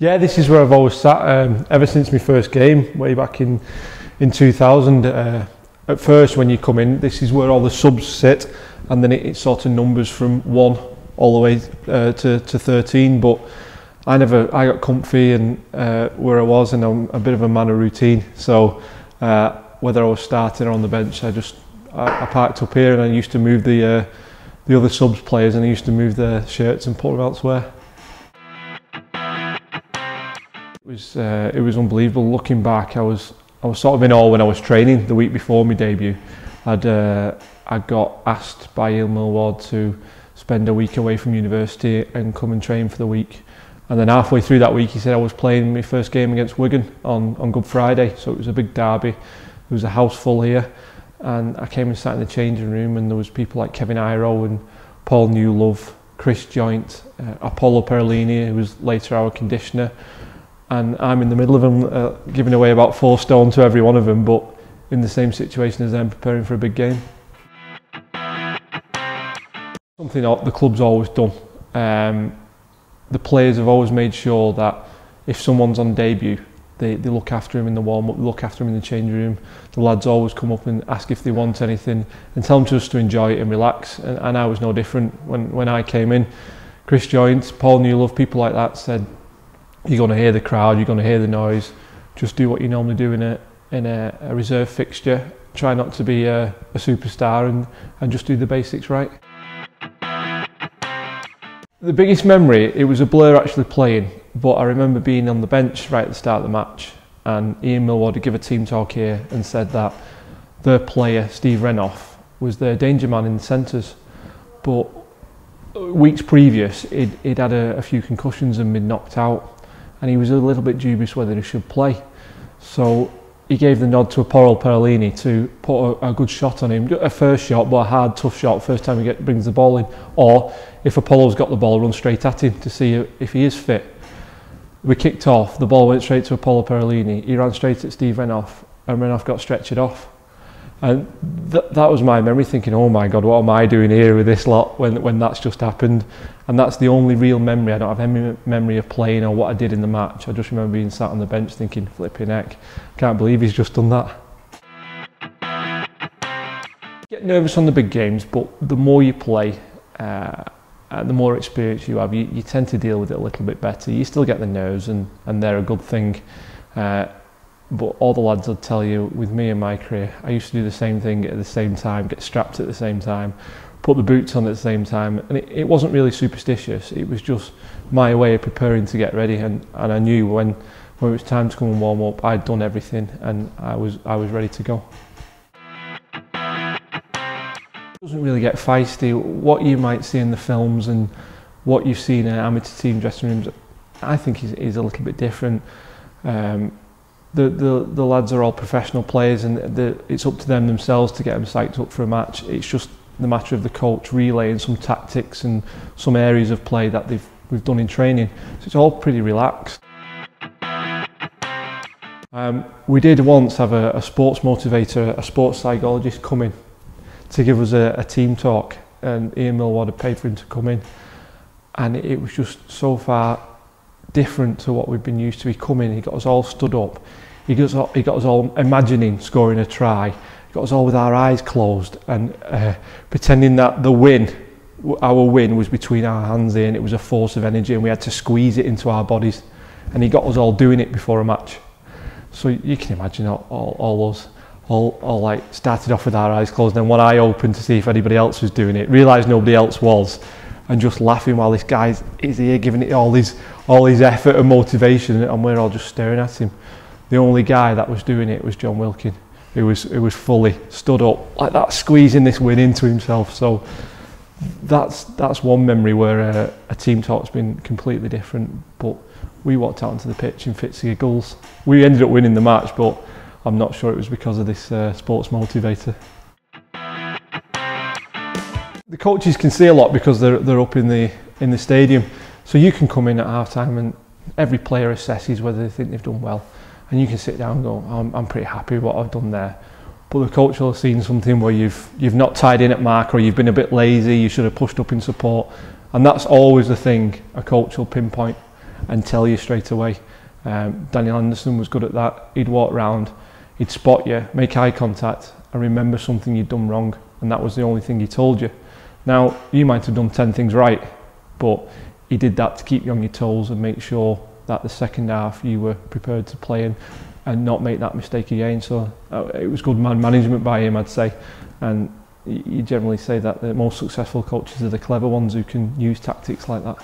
Yeah, this is where I've always sat ever since my first game, way back in 2000. At first, when you come in, this is where all the subs sit, and then it sort of numbers from 1 all the way to 13. But I got comfy and where I was, and I'm a bit of a man of routine. So whether I was starting or on the bench, I parked up here, and I used to move the other subs players, and I used to move their shirts and put them elsewhere. It was unbelievable. Looking back, I was sort of in awe when I was training the week before my debut. I got asked by Ian Millward to spend a week away from university and come and train for the week. And then halfway through that week, he said I was playing my first game against Wigan on Good Friday. So it was a big derby. There was a house full here, and I came and sat in the changing room, and there was people like Kevin Iro and Paul Newlove, Chris Joint, Apollo Perlini, who was later our conditioner. And I'm in the middle of them, giving away about 4 stone to every one of them, but in the same situation as them, preparing for a big game. Something the club's always done. The players have always made sure that if someone's on debut, they look after him in the warm-up, look after him in the changing room. The lads always come up and ask if they want anything, and tell them just to enjoy it and relax. And I was no different when I came in. Chris Joint, Paul Newlove, people like that said, you're going to hear the crowd, you're going to hear the noise, just do what you normally do in a reserve fixture. Try not to be a superstar and just do the basics right. The biggest memory, it was a blur actually playing, but I remember being on the bench right at the start of the match, and Ian Millward would give a team talk here and said that their player, Steve Renoff, was their danger man in the centres. But weeks previous, he'd had a few concussions and been knocked out, and he was a little bit dubious whether he should play. So he gave the nod to Apollo Perlini to put a good shot on him, a first shot, but a hard, tough shot, first time he brings the ball in. Or if Apollo's got the ball, run straight at him to see if he is fit. We kicked off, the ball went straight to Apollo Perlini, he ran straight at Steve Renoff, and Renoff got stretchered off. And that was my memory, thinking, oh my God, what am I doing here with this lot when that's just happened? And that's the only real memory. I don't have any memory of playing or what I did in the match. I just remember being sat on the bench thinking, flipping heck, can't believe he's just done that. Get nervous on the big games, but the more you play, and the more experience you have, you tend to deal with it a little bit better. You still get the nerves, and they're a good thing. But all the lads will tell you, with me in my career, I used to do the same thing at the same time, get strapped at the same time, put the boots on at the same time, and it wasn't really superstitious. It was just my way of preparing to get ready, and I knew when it was time to come and warm up, I'd done everything, and I was ready to go. It doesn't really get feisty. What you might see in the films and what you've seen in amateur team dressing rooms, I think is a little bit different. The lads are all professional players, and it's up to them themselves to get them psyched up for a match. It's just the matter of the coach relaying some tactics and some areas of play that we've done in training. So it's all pretty relaxed. We did once have a sports motivator, a sports psychologist come in to give us a team talk, and Ian Millward had paid for him to come in, and it was just so far different to what we've been used to. He come in, he got us all stood up, he got us all imagining scoring a try, he got us all with our eyes closed and pretending that our win was between our hands here, and it was a force of energy, and we had to squeeze it into our bodies, and he got us all doing it before a match. So you can imagine all us all like started off with our eyes closed, and then one eye open to see if anybody else was doing it, realised nobody else was, and just laughing while this guy is here giving it all his effort and motivation, and we're all just staring at him. The only guy that was doing it was John Wilkin, who was fully stood up like that, squeezing this win into himself. So that's one memory where a team talk's been completely different, but we walked out onto the pitch in fits of giggles. We ended up winning the match, but I'm not sure it was because of this sports motivator. The coaches can see a lot because they're up in the stadium, so you can come in at half time and every player assesses whether they think they've done well, and you can sit down and go, I'm pretty happy with what I've done there. But the coach will have seen something where you've not tied in at mark, or you've been a bit lazy, you should have pushed up in support, and that's always the thing a coach will pinpoint. and tell you straight away. Daniel Anderson was good at that. He'd walk round, he'd spot you, make eye contact, and remember something you'd done wrong, and that was the only thing he told you. Now, you might have done 10 things right, but he did that to keep you on your toes and make sure that the second half you were prepared to play in and not make that mistake again. So it was good man management by him, I'd say. And you generally say that the most successful coaches are the clever ones who can use tactics like that.